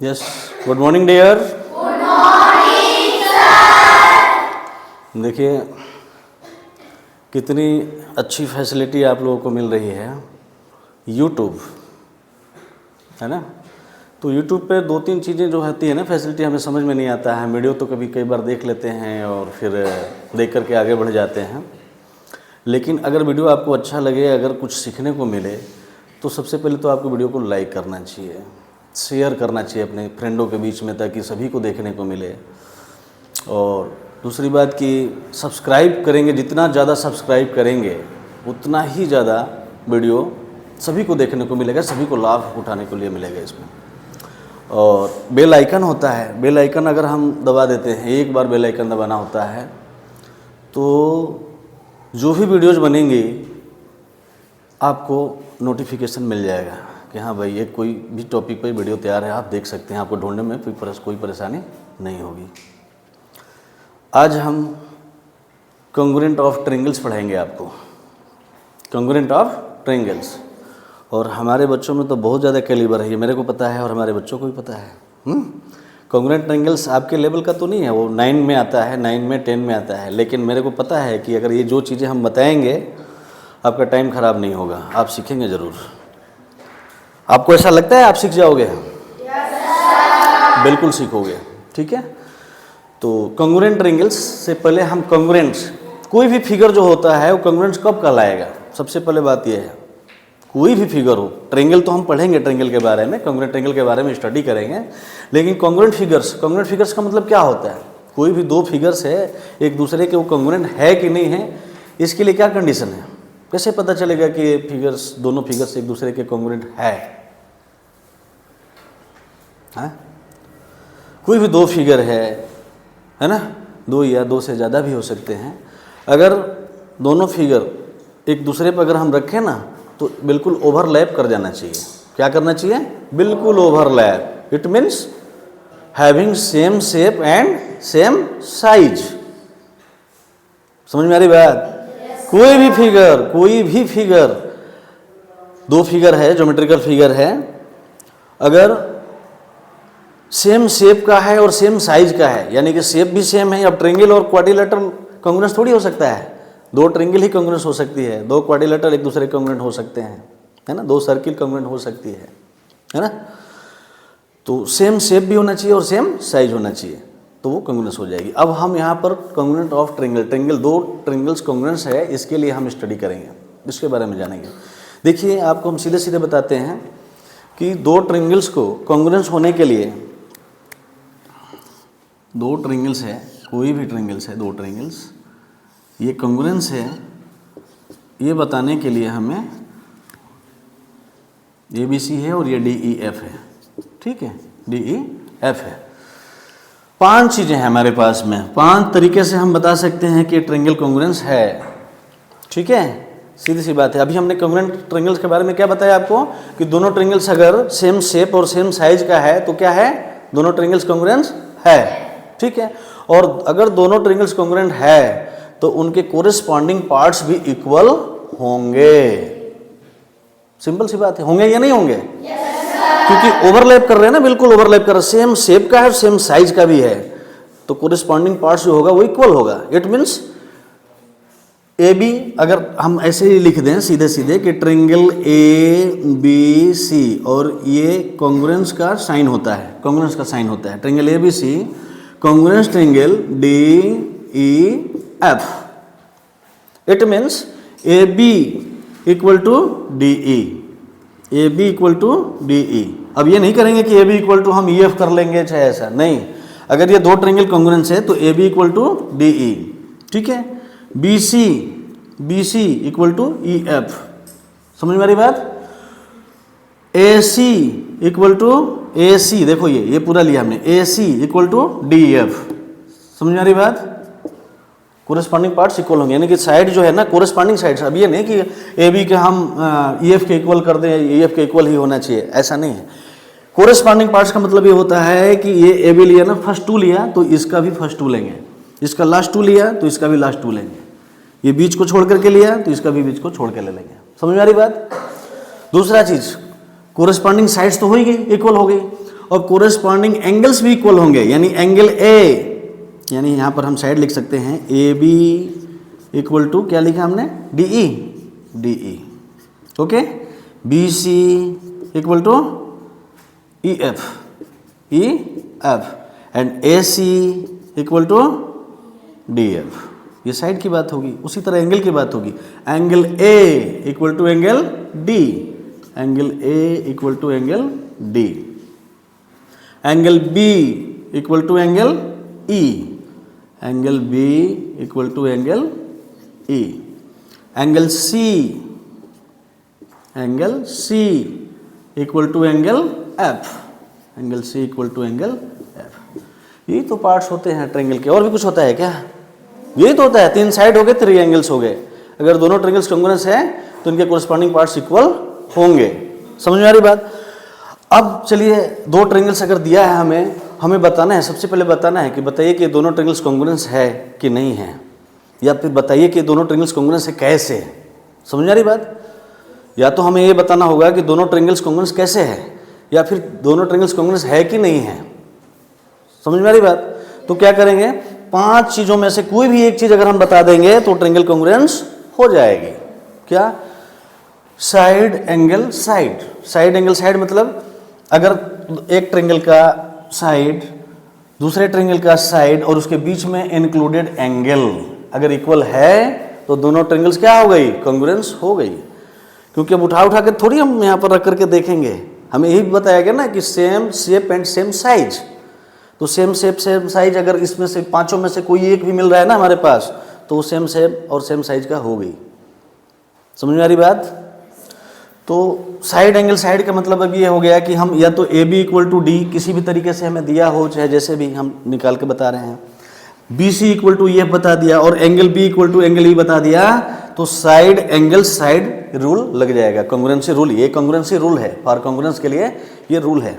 Yes, good morning dear. Good morning sir. देखिए कितनी अच्छी फैसिलिटी आप लोगों को मिल रही है, यूट्यूब है ना। तो यूट्यूब पे दो तीन चीज़ें जो होती है ना फैसिलिटी, हमें समझ में नहीं आता है। वीडियो तो कई बार देख लेते हैं और फिर देख करके आगे बढ़ जाते हैं, लेकिन अगर वीडियो आपको अच्छा लगे, अगर कुछ सीखने को मिले, तो सबसे पहले तो आपको वीडियो को लाइक करना चाहिए, शेयर करना चाहिए अपने फ्रेंडों के बीच में, ताकि सभी को देखने को मिले। और दूसरी बात कि सब्सक्राइब करेंगे, जितना ज़्यादा सब्सक्राइब करेंगे उतना ही ज़्यादा वीडियो सभी को देखने को मिलेगा, सभी को लाभ उठाने के लिए मिलेगा इसमें। और बेल आइकन होता है, बेल आइकन अगर हम दबा देते हैं, एक बार बेल आइकन दबाना होता है, तो जो भी वीडियोज़ बनेंगी आपको नोटिफिकेशन मिल जाएगा कि हाँ भाई एक कोई भी टॉपिक पर वीडियो तैयार है, आप देख सकते हैं, आपको ढूंढने में कोई परेशानी नहीं होगी। आज हम कॉन्ग्रुएंट ऑफ ट्रायंगल्स पढ़ाएंगे आपको, कॉन्ग्रुएंट ऑफ ट्रायंगल्स। और हमारे बच्चों में तो बहुत ज़्यादा कैलिबर है, ये मेरे को पता है और हमारे बच्चों को भी पता है। कॉन्ग्रुएंट ट्रायंगल्स आपके लेवल का तो नहीं है, वो 9 में आता है, 9 में 10 में आता है, लेकिन मेरे को पता है कि अगर ये जो चीज़ें हम बताएंगे आपका टाइम ख़राब नहीं होगा, आप सीखेंगे ज़रूर। आपको ऐसा लगता है आप सीख जाओगे? बिल्कुल सीखोगे, ठीक है। तो कॉन्ग्रुएंट ट्रायंगल्स से पहले हम कॉन्ग्रुएंट्स, कोई भी फिगर जो होता है वो कॉन्ग्रुएंट्स कब कहलाएगा, सबसे पहले बात यह है। कोई भी फिगर हो, ट्रायंगल तो हम पढ़ेंगे, ट्रायंगल के बारे में, कॉन्ग्रुएंट ट्रायंगल के बारे में स्टडी करेंगे, लेकिन कॉन्ग्रुएंट फिगर्स का मतलब क्या होता है? कोई भी दो फिगर्स है एक दूसरे के, वो कॉन्ग्रुएंट है कि नहीं है, इसके लिए क्या कंडीशन है? कैसे पता चलेगा कि ये फिगर्स, दोनों फिगर्स एक दूसरे के कॉन्ग्रुएंट है? कोई भी दो फिगर है ना, दो या दो से ज़्यादा भी हो सकते हैं। अगर दोनों फिगर एक दूसरे पर अगर हम रखें ना, तो बिल्कुल ओवरलैप कर जाना चाहिए। क्या करना चाहिए? बिल्कुल overlap. It means having same shape and same size. समझ में आ रही बात? कोई भी फिगर, दो फिगर है, ज्योमेट्रिकल फिगर है, अगर सेम शेप का है और सेम साइज का है, यानी कि शेप भी सेम है। अब ट्रायंगल और क्वाड्रिलेटरल कॉन्ग्रुएंस थोड़ी हो सकता है, दो ट्रायंगल ही कॉन्ग्रुएंस हो सकती है, दो क्वाड्रिलेटरल एक दूसरे कॉन्ग्रुएंट हो सकते हैं, है ना, दो सर्किल कॉन्ग्रुएंट हो सकती है ना। तो सेम शेप भी होना चाहिए और सेम साइज होना चाहिए, तो वो कॉन्ग्रुएंस हो जाएगी। अब हम यहाँ पर कॉन्ग्रुएंट ऑफ ट्रायंगल, दो ट्रायंगल्स कॉन्ग्रुएंस है, इसके लिए हम स्टडी करेंगे, इसके बारे में जानेंगे। देखिए आपको हम सीधे सीधे बताते हैं कि दो ट्रायंगल्स को कॉन्ग्रुएंस होने के लिए, दो ट्रायंगल्स है, कोई भी ट्रायंगल्स है, दो ट्रायंगल्स, ये कॉन्ग्रुएंस है, ये बताने के लिए हमें ABC है और ये DEF है, ठीक है, DEF है। 5 चीज़ें हैं हमारे पास में, 5 तरीके से हम बता सकते हैं कि ट्रायंगल कॉन्ग्रुएंस है, ठीक है, सीधी सी बात है। अभी हमने कॉन्ग्रुएंट ट्रायंगल्स के बारे में क्या बताया आपको, कि दोनों ट्रायंगल्स अगर सेम शेप और सेम साइज का है तो क्या है, दोनों ट्रायंगल्स कॉन्ग्रुएंस है, ठीक है। और अगर दोनों ट्रायंगल्स कॉन्ग्रुएंट है तो उनके कोरिस्पॉन्डिंग पार्ट्स भी इक्वल होंगे। सिंपल सी बात है, होंगे या नहीं होंगे? क्योंकि ओवरलैप कर रहे हैं ना, बिल्कुल ओवरलैप कर रहे हैं, सेम शेप का है, सेम साइज का भी है, तो कोरिस्पॉन्डिंग पार्ट्स जो होगा वो इक्वल होगा। इट मीन्स AB, अगर हम ऐसे ही लिख दें सीधे सीधे कि ट्रायंगल ABC, और ये कॉन्ग्रुएंस का साइन होता है, कॉन्ग्रुएंस का साइन होता है, triangle ABC congruence triangle DEF। It means AB equal to DE, AB equal to DE। अब ये नहीं करेंगे कि AB इक्वल टू हम EF कर लेंगे, चाहे ऐसा नहीं। अगर ये दो ट्रायंगल कॉन्ग्रुएंस है तो AB इक्वल टू DE, ठीक है। BC इक्वल टू EF, समझ में आ रही बात? AC इक्वल टू AC, देखो ये पूरा लिया हमने, AC इक्वल टू DEF, समझ में आ रही बात? कोरिस्पॉन्डिंग पार्ट्स इक्वल होंगे, यानी कि साइड जो है ना, कोरिस्पॉन्डिंग साइड्स। अब ये नहीं कि AB के हम EF के इक्वल कर दें, EF के इक्वल ही होना चाहिए, ऐसा नहीं है। कोरिस्पॉन्डिंग पार्ट्स का मतलब ये होता है कि ये AB लिया ना, फर्स्ट 2 लिया तो इसका भी फर्स्ट 2 लेंगे, इसका लास्ट 2 लिया तो इसका भी लास्ट 2 लेंगे, ये बीच को छोड़ करके लिया तो इसका भी बीच को छोड़ के ले लेंगे। समझ में आ रही बात? दूसरा चीज, कोरिस्पॉन्डिंग साइड्स तो हो ही गई, इक्वल हो गई, और कोरेस्पॉन्डिंग एंगल्स भी इक्वल होंगे, यानी एंगल ए, यानी यहाँ पर हम साइड लिख सकते हैं ए बी इक्वल टू क्या लिखा हमने, D E, okay, B C equal to E F and A C equal to D F. ये साइड की बात होगी। उसी तरह एंगल की बात होगी, angle A equal to angle D, angle A equal to angle D, angle B equal to angle E, angle B equal to angle E, angle C equal to angle F, angle C equal to angle F. यही तो parts होते हैं triangle के। और भी कुछ होता है क्या? यही तो होता है। 3 साइड हो गए, 3 एंगल्स हो गए। अगर दोनों ट्रायंगल्स कॉन्ग्रुएंस है तो इनके कोरस्पॉन्डिंग पार्ट्स इक्वल होंगे। समझ में आ रही बात? अब चलिए 2 ट्रायंगल्स अगर दिया है हमें बताना है, सबसे पहले बताना है कि बताइए कि दोनों ट्रायंगल्स कॉन्ग्रुएंस है कि नहीं है, या फिर बताइए कि दोनों ट्रायंगल्स कॉन्ग्रुएंस है कैसे। समझ में आ रही बात? या तो हमें ये बताना होगा कि दोनों ट्रायंगल्स कॉन्ग्रुएंस कैसे है, या फिर दोनों ट्रायंगल्स कॉन्ग्रुएंस है कि नहीं है। समझ में आ रही बात? तो क्या करेंगे, 5 चीजों में से कोई भी एक चीज अगर हम बता देंगे तो ट्रायंगल कॉन्ग्रुएंस हो जाएगी। क्या? Side angle side. Side angle side मतलब अगर एक ट्रायंगल का साइड दूसरे ट्रायंगल का साइड और उसके बीच में इंक्लूडेड एंगल अगर इक्वल है तो दोनों ट्रायंगल्स क्या हो गई, कॉन्ग्रुएंस हो गई। क्योंकि अब उठा के थोड़ी हम यहाँ पर रख करके देखेंगे, हमें यही बताया गया ना कि same shape and same size. तो सेम शेप सेम साइज अगर इसमें से 5 में से कोई एक भी मिल रहा है ना हमारे पास, तो वो सेम शेप और सेम साइज का हो गई। समझ में आ रही बात? तो साइड एंगल साइड का मतलब अब ये हो गया कि हम या तो A B equal to D किसी भी तरीके से हमें दिया हो, चाहे जैसे भी हम निकाल के बता रहे हैं, बी सी इक्वल टू ये बता दिया और angle B equal to angle E बता दिया, तो साइड एंगल साइड रूल लग जाएगा। कॉन्ग्रुएंसी रूल, ये कॉन्ग्रुएंसी रूल है, फॉर कॉन्ग्रुएंस के लिए ये रूल है।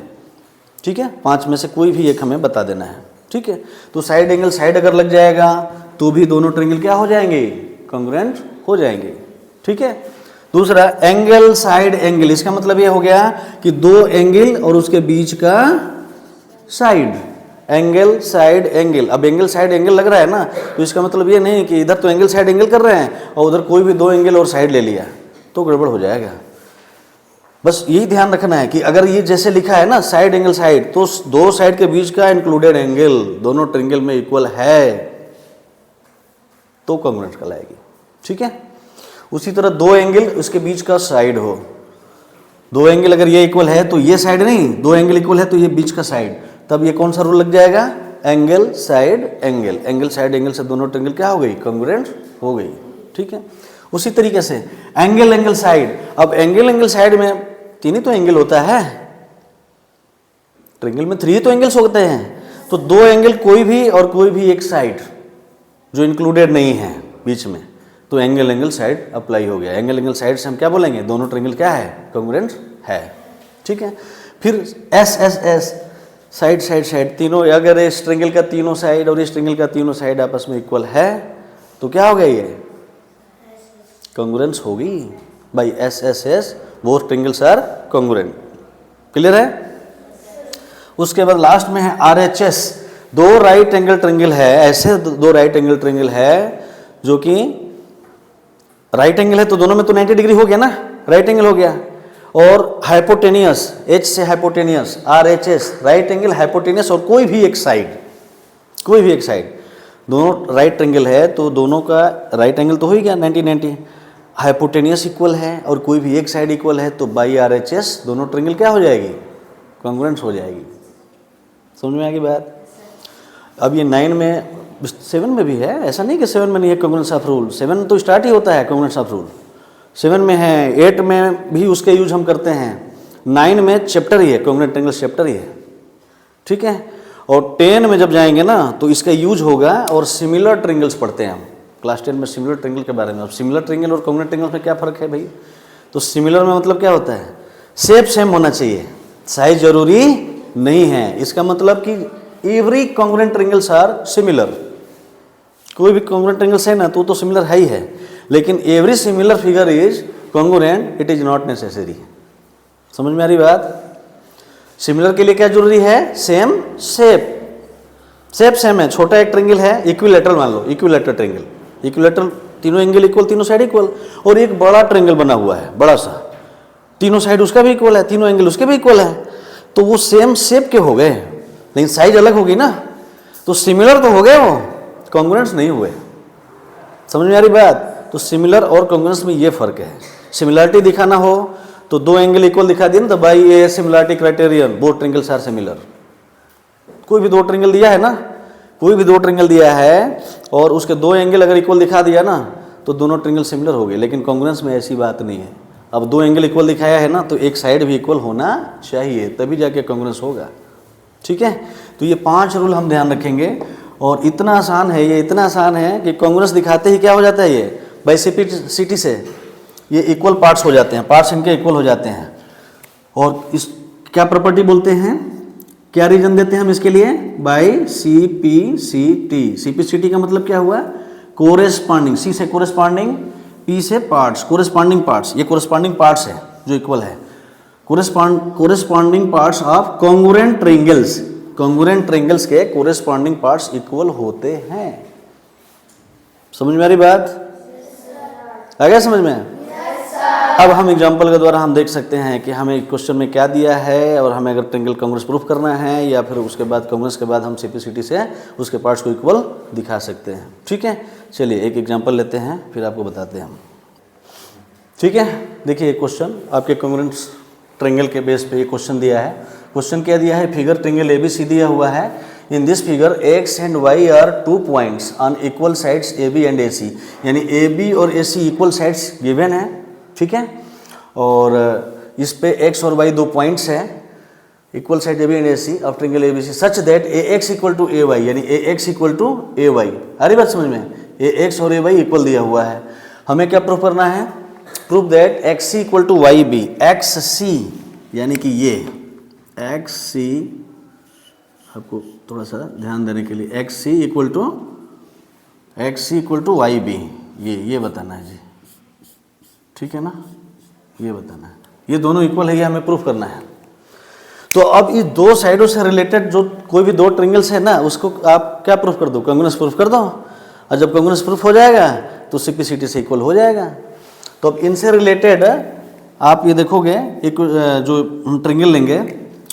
ठीक है, 5 में से कोई भी एक हमें बता देना है। ठीक है, तो साइड एंगल साइड अगर लग जाएगा तो भी दोनों ट्रायंगल क्या हो जाएंगे, कॉन्ग्रुएंट हो जाएंगे। ठीक है, दूसरा एंगल साइड एंगल, इसका मतलब ये हो गया कि 2 एंगल और उसके बीच का साइड, एंगल साइड एंगल। अब एंगल साइड एंगल लग रहा है ना, तो इसका मतलब ये नहीं कि इधर तो एंगल साइड एंगल कर रहे हैं और उधर कोई भी 2 एंगल और साइड ले लिया तो गड़बड़ हो जाएगा। बस यही ध्यान रखना है कि अगर ये जैसे लिखा है ना साइड एंगल साइड, तो 2 साइड के बीच का इंक्लूडेड एंगल दोनों ट्रायंगल में इक्वल है तो कॉन्ग्रुएंट कहलाएगी। ठीक है, उसी तरह 2 एंगल उसके बीच का साइड हो, 2 एंगल अगर ये इक्वल है तो ये साइड नहीं, 2 एंगल इक्वल है तो ये बीच का साइड, तब ये कौन सा रूल लग जाएगा, angle side angle. Angle side angle से दोनों ट्रायंगल क्या हो गई, कॉन्ग्रुएंट हो गई। ठीक है, उसी तरीके से एंगल एंगल साइड। अब एंगल एंगल साइड में 3 ही तो एंगल होता है, ट्रायंगल में 3 ही तो एंगल्स होते हैं, तो 2 एंगल कोई भी और कोई भी एक साइड जो इंक्लूडेड नहीं है बीच में, तो एंगल एंगल साइड अप्लाई हो गया। एंगल एंगल साइड से हम क्या बोलेंगे, दोनों ट्रायंगल क्या है, कॉन्ग्रुएंट है। ठीक है, फिर S S S side side side, तीनों अगर इस ट्रायंगल का तीनों साइड और इस ट्रायंगल का तीनों साइड आपस में इक्वल है तो क्या हो गया, ये कॉन्ग्रुएंस होगी by S S S, both triangles are congruent. Clear है? उसके बाद लास्ट में है R H S, 2 right angle triangle है, ऐसे 2 राइट एंगल ट्रायंगल है जो कि राइट एंगल है तो दोनों में तो 90 डिग्री हो गया ना, राइट एंगल हो गया, और हाइपोटेनियस, एच से hypotenuse, are H S, right angle hypotenuse, और कोई भी एक साइड, दोनों राइट ट्रायंगल है तो दोनों का राइट एंगल तो हो ही गया 90-90, हाइपोटेनियस इक्वल है और कोई भी एक साइड इक्वल है तो बाई आर एच एस दोनों ट्रायंगल क्या हो जाएगी, कॉन्ग्रुएंट हो जाएगी। समझ में आ गई बात? अब ये 9 में 7 में भी है, ऐसा नहीं कि 7 में नहीं है कॉन्ग्रुएंस ऑफ रूल, 7 तो स्टार्ट ही होता है कॉन्ग्रुएंस ऑफ रूल, 7 में है, 8 में भी उसका यूज हम करते हैं, 9 में चैप्टर ही है, कॉन्ग्रुएंट ट्रायंगल चैप्टर ही है। ठीक है, और 10 में जब जाएंगे ना तो इसका यूज होगा और सिमिलर ट्रायंगल्स पढ़ते हैं हम क्लास 10 में, सिमिलर ट्रायंगल के बारे में। अब सिमिलर ट्रायंगल और कॉन्ग्रुएंट ट्रायंगल में क्या फ़र्क है भाई? तो सिमिलर में मतलब क्या होता है, शेप सेम होना चाहिए, साइज जरूरी नहीं है। इसका मतलब कि every congruent triangles are similar, कोई भी कॉन्ग्रुएंट ट्रायंगल्स है ना तो सिमिलर है ही है, लेकिन every similar figure is congruent, it is not necessary. समझ में आ रही बात? सिमिलर के लिए क्या जरूरी है? सेम शेप, शेप सेम है। छोटा एक ट्रेंगल है, इक्विलेटरल मान लो, इक्विलेटरल ट्रेंगल, इक्विलेटरल तीनों एंगल इक्वल, तीनों साइड इक्वल, और एक बड़ा ट्रेंगल बना हुआ है, बड़ा सा, तीनों साइड उसका भी इक्वल है, तीनों एंगल उसके भी इक्वल है, तो वो सेम शेप के हो गए, लेकिन साइज अलग होगी ना, तो सिमिलर तो हो गए, वो कॉन्ग्रुएंस नहीं हुए। समझ में आ रही बात? तो सिमिलर और कॉन्ग्रुएंस में ये फर्क है। सिमिलरिटी दिखाना हो तो दो एंगल इक्वल दिखा दिए ना, तो by a similarity criterion both triangles are similar. कोई भी दो ट्रेंगल दिया है ना, कोई भी दो ट्रेंगल दिया है और उसके दो एंगल अगर इक्वल दिखा दिया ना, तो दोनों ट्रेंगल सिमिलर हो गए। लेकिन कॉन्ग्रुएंस में ऐसी बात नहीं है। अब दो एंगल इक्वल दिखाया है ना, तो एक साइड भी इक्वल होना चाहिए, तभी जाके कॉन्ग्रुएंस होगा। ठीक है, तो ये 5 रूल हम ध्यान रखेंगे, और इतना आसान है ये, इतना आसान है कि कॉन्ग्रुएंस दिखाते ही क्या हो जाता है, ये बाइसेप्टिसिटी से ये इक्वल पार्ट्स हो जाते हैं, पार्ट्स इनके इक्वल हो जाते हैं। और इस क्या प्रॉपर्टी बोलते हैं, क्या रीजन देते हैं हम इसके लिए? By CPCT. सीपीसीटी का मतलब क्या हुआ? कोरेस्पॉन्डिंग, सी से कोरेस्पॉन्डिंग, पी से पार्ट्स, कोरेस्पॉन्डिंग पार्ट्स, ये कोरेस्पॉन्डिंग पार्ट्स है जो इक्वल है, corresponding parts of congruent triangles. Congruent triangles के कोरेस्पॉन्डिंग पार्ट्स इक्वल होते हैं। समझ में आ रही बात? आ गया समझ में? अब हम एग्जाम्पल के द्वारा हम देख सकते हैं कि हमें क्वेश्चन में क्या दिया है, और हमें अगर ट्रायंगल कॉन्ग्रुएंस प्रूफ करना है, या फिर उसके बाद कॉन्ग्रुएंस के बाद हम सीपीसीटी से उसके पार्ट्स को इक्वल दिखा सकते हैं। ठीक है, चलिए एक एग्जाम्पल लेते हैं, फिर आपको बताते हैं हम। ठीक है, देखिए क्वेश्चन आपके कॉन्ग्रुएंस ट्रायंगल के बेस पे ये क्वेश्चन दिया है। क्वेश्चन क्या दिया है? फिगर ट्रायंगल एबीसी दिया हुआ है। In this figure X and Y are 2 points on equal sides A B and A C, यानी ए बी और A C equal sides given है। ठीक है, और इस पे एक्स और वाई 2 पॉइंट्स हैं, equal side A B and A C of triangle A B C such that A X equal to A Y, यानी A X equal to A Y. आ रही बात समझ में? ए एक्स और ए वाई इक्वल दिया हुआ है। हमें क्या प्रूफ करना है? Proof that X C equal to Y B, X C यानी कि ये एक्स सी, आपको थोड़ा सा ध्यान देने के लिए, X C equal to Y B, ये बताना है जी। ठीक है ना, ये बताना है, ये दोनों इक्वल है, ये हमें प्रूफ करना है। तो अब इस दो साइडों से रिलेटेड जो कोई भी दो ट्रायंगल्स है ना, उसको आप क्या प्रूफ कर दो? कॉन्ग्रुएंस प्रूफ कर दो, और जब कॉन्ग्रुएंस प्रूफ हो जाएगा तो सीपीसीटी से इक्वल हो जाएगा। तो अब इनसे रिलेटेड आप ये देखोगे, एक जो हम ट्रायंगल लेंगे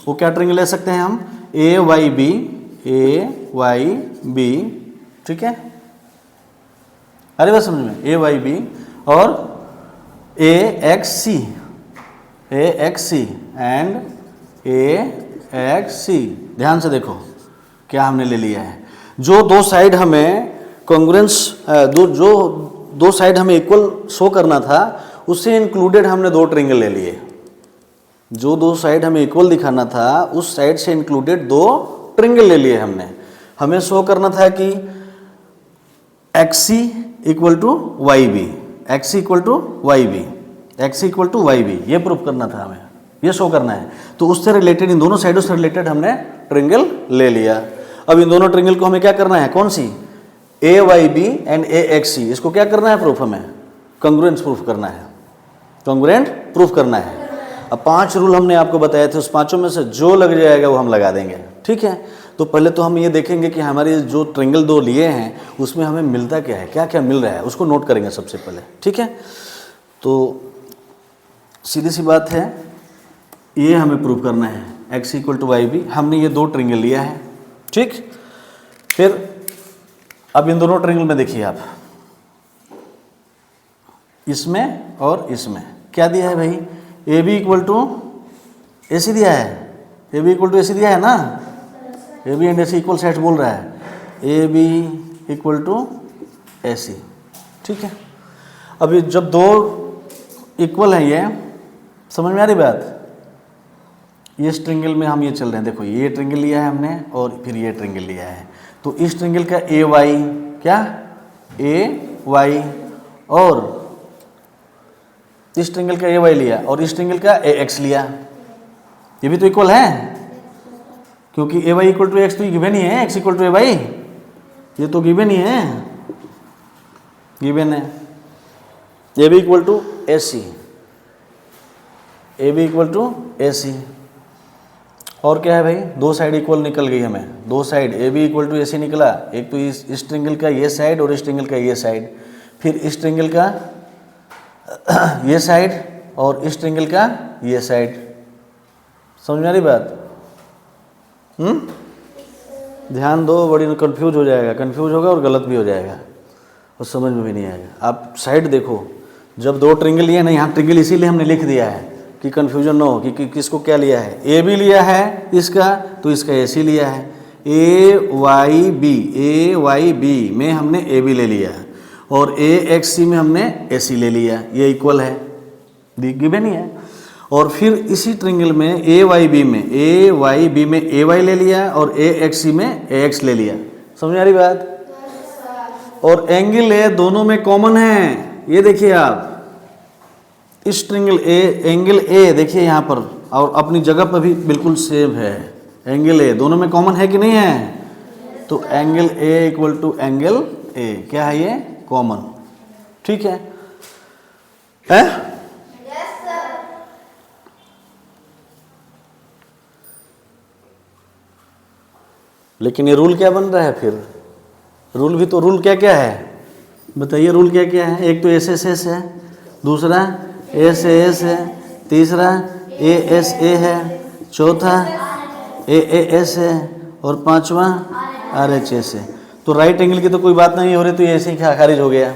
वो क्या ट्रायंगल ले सकते हैं हम? ए वाई बी, ठीक है, अरे बात समझ में, ए वाई बी और A X C and A X C. ध्यान से देखो क्या हमने ले लिया है। जो दो साइड हमें कॉन्ग्रुएंस, जो दो साइड हमें इक्वल शो करना था, उससे इंक्लूडेड हमने दो ट्रायंगल ले लिए। जो दो साइड हमें इक्वल दिखाना था, उस साइड से इंक्लूडेड दो ट्रायंगल ले लिए हमने। हमें शो करना था कि X C equal to Y B, X equal to Y B, X equal to Y B, ये प्रूफ करना था हमें, ये शो करना है। तो उससे रिलेटेड, इन दोनों साइडों से रिलेटेड हमने ट्रायंगल ले लिया। अब इन दोनों ट्रायंगल को हमें क्या करना है? कौन सी? A Y B and A X C, इसको क्या करना है प्रूफ? हमें कॉन्ग्रुएंस प्रूफ करना है, कॉन्ग्रुएंट प्रूफ करना है। अब 5 रूल हमने आपको बताए थे, उस पांचों में से जो लग जाएगा वो हम लगा देंगे। ठीक है, तो पहले तो हम ये देखेंगे कि हमारे जो ट्रायंगल दो लिए हैं उसमें हमें मिलता क्या है, क्या क्या मिल रहा है, उसको नोट करेंगे सबसे पहले। ठीक है, तो सीधी सी बात है, ये हमें प्रूव करना है, X equal to Y B. हमने ये दो ट्रायंगल लिया है। ठीक, फिर अब इन दोनों ट्रायंगल में देखिए आप, इसमें और इसमें क्या दिया है भाई? A B equal to A C दिया है, A B equal to A C दिया है ना, A B and A C equal sides बोल रहा है, A B equal to A C. ठीक है, अभी जब दो इक्वल है, ये समझ में आ रही बात? ये इस ट्रायंगल में हम ये चल रहे हैं, देखो ये ट्रायंगल लिया है हमने और फिर ये ट्रायंगल लिया है। तो इस ट्रायंगल का ए वाई, क्या ए वाई, और इस ट्रायंगल का ए वाई लिया, और इस ट्रायंगल का ए एक्स लिया, ये भी तो इक्वल है, क्योंकि A Y equal to X तो गिवन ही है, X equal to A Y, ये तो गिवन ही है, गिवन है। A B equal to A C, A B equal to A C, और क्या है भाई, दो साइड इक्वल निकल गई हमें, दो side A B equal to A C निकला। एक तो इस ट्रिंगल का ये साइड और इस ट्रिंगल का ये साइड, फिर इस ट्रिंगल का ये साइड और इस ट्रिंगल का ये साइड। समझ में आ रही बात? ध्यान दो, बड़ी कंफ्यूज हो जाएगा, कंफ्यूज होगा और गलत भी हो जाएगा और समझ में भी नहीं आएगा। आप साइड देखो, जब दो ट्रिंगल लिए ना, यहाँ ट्रिंगल इसीलिए हमने लिख दिया है कि कंफ्यूजन ना हो कि किसको क्या लिया है। ए बी लिया है इसका, तो इसका ए सी लिया है। ए वाई बी में हमने ए बी ले लिया और ए एक्स सी में हमने ए सी ले लिया, ये इक्वल है, गिवन ही है। और फिर इसी ट्रिंगल में ए वाई बी में ए वाई ले लिया और ए एक्स सी में ए एक्स ले लिया। समझ आ रही बात? और एंगल ए दोनों में कॉमन है, ये देखिए आप, इस ट्रिंगल ए, एंगल ए देखिए यहाँ पर, और अपनी जगह पर भी बिल्कुल सेम है। एंगल ए दोनों में कॉमन है कि नहीं है? तो angle A equal to angle A, क्या है ये? कॉमन। ठीक है? लेकिन ये रूल क्या बन रहा है फिर? रूल भी तो, रूल क्या क्या है बताइए? रूल क्या क्या है? एक तो एस एस एस है, दूसरा एस एस है, तीसरा ए एस ए है, चौथा ए एस है और पांचवा आर एच एस है। तो राइट एंगल की तो कोई बात नहीं हो रही, तो ये ऐसे ही खारिज हो गया।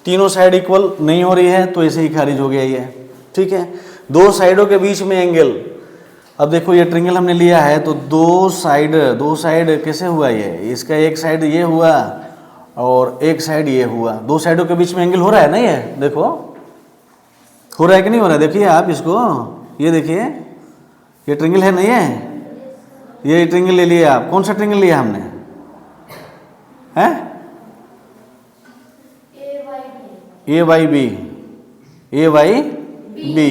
तीनों साइड इक्वल नहीं हो रही है तो ऐसे ही खारिज हो गया ये। ठीक है? दो साइडों के बीच में एंगल, अब देखो ये ट्रिंगल हमने लिया है तो दो साइड कैसे हुआ? ये इसका एक साइड ये हुआ और एक साइड ये हुआ, दो साइडों के बीच में एंगल हो रहा है ना? ये देखो हो रहा है कि नहीं हो रहा है? देखिए आप इसको, ये देखिए, ये ट्रिंगल है नहीं है? ये ट्रिंगल ले लिया आप, कौन सा ट्रिंगल लिया हमने? हैं? ए वाई बी, ए वाई बी,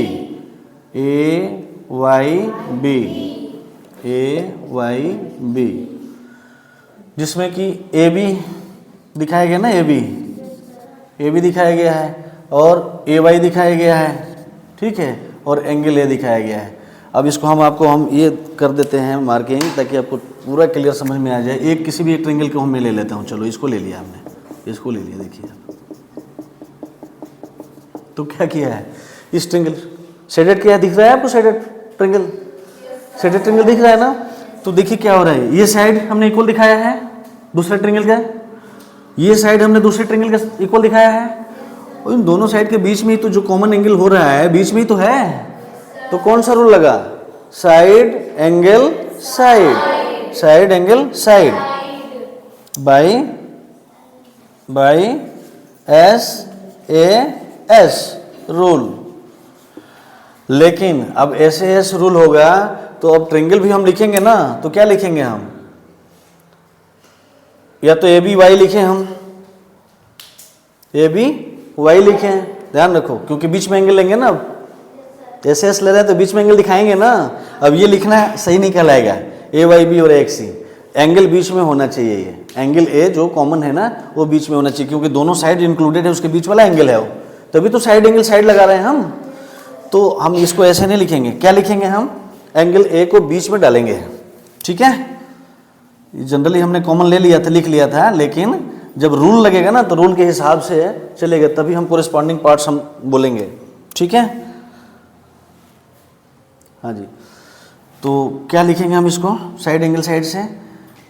ए वाई बी, ए वाई बी, जिसमें कि ए बी दिखाया गया ना, ए बी दिखाया गया है और ए वाई दिखाया गया है। ठीक है? और एंगल ए दिखाया गया है। अब इसको हम ये कर देते हैं मार्किंग, ताकि आपको पूरा क्लियर समझ में आ जाए। एक किसी भी एक ट्रिंगल को मैं ले लेता हूँ। चलो इसको ले लिया हमने, इसको ले लिया, देखिए तो क्या किया है, इस ट्रिंगल शेडेड किया, दिख रहा है आपको? शेडेड ट्रिंगल दिख रहा है ना? तो देखिए क्या हो रहा है, ये साइड हमने इक्वल दिखाया है दूसरे ट्रिंगल का, ये साइड हमने दूसरे ट्रिंगल का इक्वल दिखाया है, और इन दोनों साइड के बीच में ही तो जो कॉमन एंगल हो रहा है, बीच में ही तो है। तो कौन सा रूल लगा? Side angle side, side angle side by S A S rule. लेकिन अब ऐसे एस रूल होगा तो अब ट्रिंगल भी हम लिखेंगे ना, तो क्या लिखेंगे हम? या तो ए बी वाई लिखें, हम ए बी वाई लिखें, ध्यान रखो, क्योंकि बीच में एंगल लेंगे ना। अब ऐसे एस ले रहे हैं तो बीच में एंगल दिखाएंगे ना। अब ये लिखना सही नहीं कहलाएगा, ए वाई बी और एक्स सी, एंगल बीच में होना चाहिए। ये एंगल ए जो कॉमन है ना, वो बीच में होना चाहिए, क्योंकि दोनों साइड इंक्लूडेड है, उसके बीच वाला एंगल है वो, तभी तो साइड एंगल साइड लगा रहे हैं हम। तो हम इसको ऐसे नहीं लिखेंगे, क्या लिखेंगे हम? एंगल ए को बीच में डालेंगे। ठीक है? जनरली हमने कॉमन ले लिया था, लिख लिया था, लेकिन जब रूल लगेगा ना तो रूल के हिसाब से चलेगा, तभी हम कोरेस्पॉन्डिंग पार्ट्स हम बोलेंगे। ठीक है? हाँ जी। तो क्या लिखेंगे हम इसको साइड एंगल साइड से?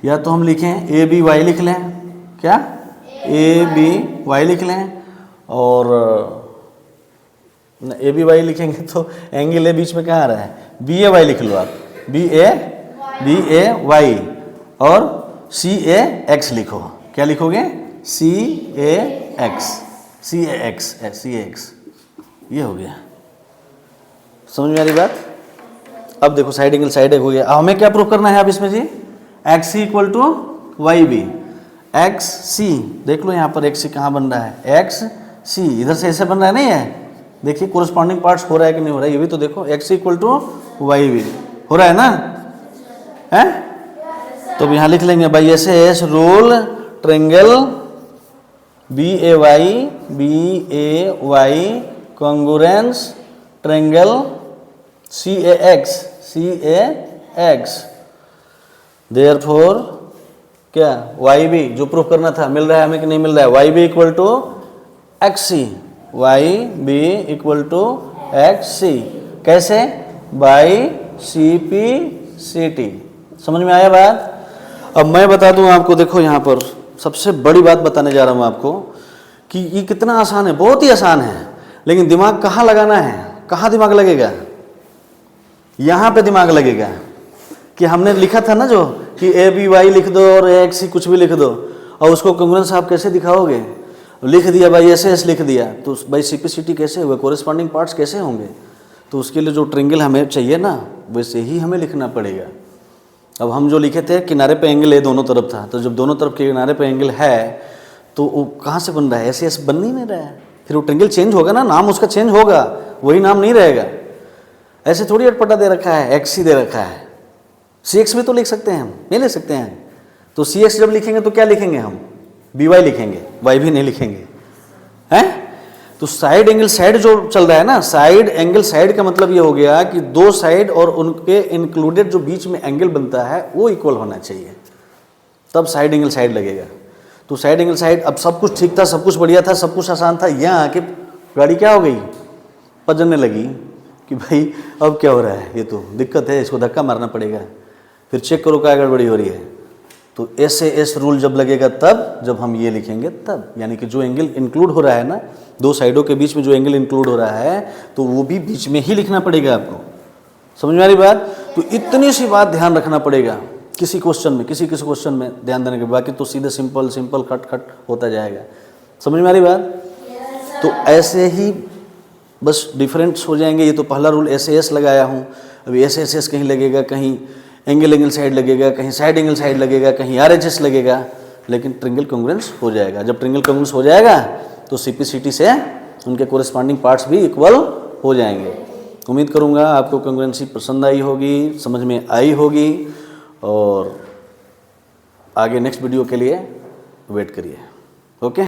या तो हम लिखें ए बी वाई लिख लें, क्या ए बी वाई लिख लें, और ए बी वाई लिखेंगे तो एंगल ए बीच में कहाँ आ रहा है? बी ए वाई लिख लो आप, बी ए वाई, और सी ए एक्स लिखो। क्या लिखोगे? सी ए एक्स, ये हो गया। समझ में आ रही बात? अब देखो साइड एंगल साइड हो गया। अब हमें क्या प्रूव करना है अब इसमें जी? X C equal to Y B, X C, देख लो यहाँ पर एक्स सी कहाँ बन रहा है? एक्स सी इधर से ऐसे बन रहा है, नहीं है? देखिए कोरेस्पॉन्डिंग पार्ट्स हो रहा है कि नहीं हो रहा है, ये भी तो देखो। X equal to Y B हो रहा है ना? है? तो अब यहाँ लिख लेंगे भाई ऐसे एस रूल ट्रिंगल बी ए वाई कॉन्ग्रुएंस ट्रिंगल सी ए एक्स, देयरफॉर क्या वाई बी, जो प्रूफ करना था मिल रहा है हमें कि नहीं मिल रहा है, Y B equal to X C, Y B equal to X C, कैसे, by C P C T. समझ में आया बात? अब मैं बता दूं आपको, देखो यहाँ पर सबसे बड़ी बात बताने जा रहा हूँ आपको कि ये कितना आसान है, बहुत ही आसान है, लेकिन दिमाग कहाँ लगाना है, कहाँ दिमाग लगेगा, यहाँ पे दिमाग लगेगा कि हमने लिखा था ना जो कि ए बी वाई लिख दो और ए एक्स सी कुछ भी लिख दो, और उसको कांग्रुएंस आप कैसे दिखाओगे, लिख दिया भाई एस एस लिख दिया, तो भाई सी पी सी टी कैसे हुआ, कोरिस्पॉन्डिंग पार्ट्स कैसे होंगे, तो उसके लिए जो ट्रिंगल हमें चाहिए ना वैसे ही हमें लिखना पड़ेगा। अब हम जो लिखे थे किनारे पे एंगल है दोनों तरफ था, तो जब दोनों तरफ के किनारे पे एंगल है तो वो कहाँ से बन रहा है, ऐसे ऐसे बन नहीं रहा है, फिर वो ट्रिंगल चेंज होगा ना, नाम उसका चेंज होगा, वही नाम नहीं रहेगा। ऐसे थोड़ी अटपटा दे रखा है, एक्स सी दे रखा है, सी एक्स भी तो लिख सकते हैं हम, नहीं लिख सकते हैं, तो सी एक्स जब लिखेंगे तो क्या लिखेंगे हम, बी वाई लिखेंगे, वाई भी नहीं लिखेंगे, हैं? तो साइड एंगल साइड जो चल रहा है ना, साइड एंगल साइड का मतलब ये हो गया कि दो साइड और उनके इंक्लूडेड जो बीच में एंगल बनता है वो इक्वल होना चाहिए, तब साइड एंगल साइड लगेगा। तो साइड एंगल साइड, अब सब कुछ ठीक था, सब कुछ बढ़िया था, सब कुछ आसान था, यहाँ आके गाड़ी क्या हो गई, पजने लगी कि भाई अब क्या हो रहा है, ये तो दिक्कत है, इसको धक्का मारना पड़ेगा, फिर चेक करो क्या गड़बड़ी हो रही है। तो ऐसे एस रूल जब लगेगा तब, जब हम ये लिखेंगे तब, यानी कि जो एंगल इंक्लूड हो रहा है ना, दो साइडों के बीच में जो एंगल इंक्लूड हो रहा है तो वो भी बीच में ही लिखना पड़ेगा आपको। समझ में आ रही बात? तो इतनी सी बात ध्यान रखना पड़ेगा किसी क्वेश्चन में, किसी क्वेश्चन में ध्यान देने के, बाकी तो सीधे सिंपल सिंपल कट कट होता जाएगा। समझ में आ रही बात? तो ऐसे ही बस डिफरेंट्स हो जाएंगे। ये तो पहला रूल ऐसे एस लगाया हूँ, अभी ऐसे एस कहीं लगेगा, कहीं एंगल साइड लगेगा, कहीं साइड एंगल साइड लगेगा, कहीं आर एच एस लगेगा, लेकिन ट्रिंगल कांग्रुएंस हो जाएगा। जब ट्रिंगल कांग्रुएंस हो जाएगा तो सी पी सी टी से उनके कोरिस्पॉन्डिंग पार्ट्स भी इक्वल हो जाएंगे। उम्मीद करूँगा आपको कांग्रुएंसी पसंद आई होगी, समझ में आई होगी, और आगे नेक्स्ट वीडियो के लिए वेट करिए। ओके।